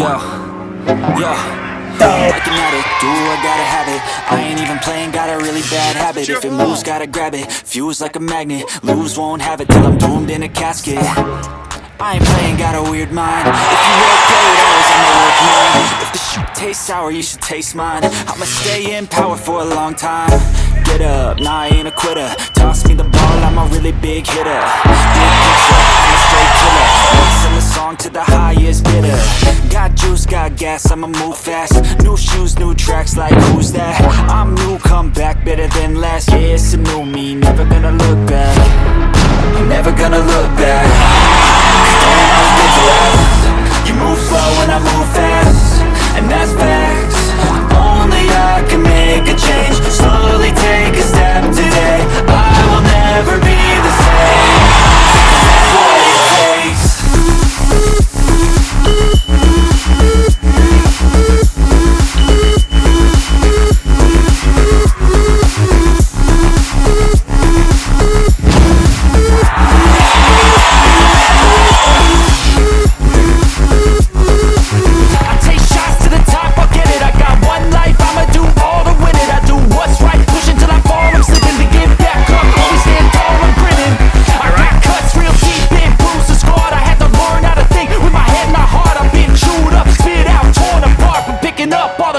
Yo, yo, like an addict, do I gotta have it. I ain't even playing, got a really bad habit. If it moves, gotta grab it, fuse like a magnet. Lose, won't have it till I'm doomed in a casket. I ain't playing, got a weird mind. If you work 8 hours, I'ma work 9. If the shit tastes sour, you should taste mine. I'ma stay in power for a long time. Get up, nah, I ain't a quitter. Toss me the ball, I'm a really big hitter. Big picture, I'm a straight killer. Mixing the song to the highest bidder. Got juice, got gas, I'ma move fast. New shoes, new tracks, like who's that? I'm new, come back, better than last. Yeah, it's a new me, never gonna look back. I'm never gonna look back. Damn, I was built to last. You move slow and I move fast, and that's facts. Only I can make a change. Slowly take a step today. I will never be the same. That's what it takes.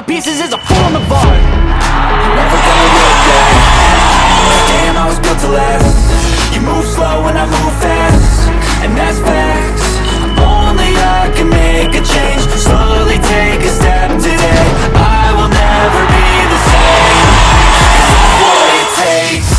Pieces is a form of art. Never gonna look back. Damn, I was built to last. You move slow and I move fast, and that's facts. Only I can make a change. Slowly take a step today. I will never be the same. That's what it takes.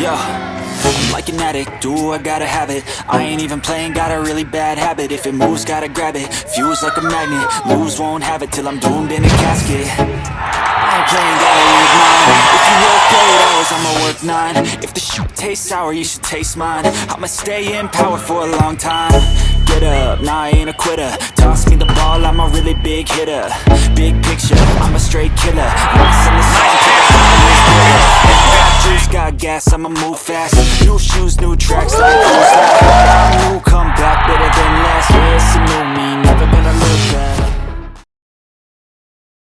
Yo, I'm like an addict, do I gotta have it. I ain't even playing, got a really bad habit. If it moves, gotta grab it, fuse like a magnet. Lose, won't have it till I'm doomed in a casket. I ain't playing, got a weird mind. If you work 8 hours, I'ma work 9. If the shit tastes sour, you should taste mine. I'ma stay in power for a long time. Get up, nah, I ain't a quitter. Toss me the ball, I'm a really big hitter. Big picture, I'm a straight killer. Mixing the song to the highest bidder. Got juice, got gas, I'ma move fast. New shoes, new tracks, like who's that? I'm new, come back, better than last. Yeah, it's a new me, never gonna look back.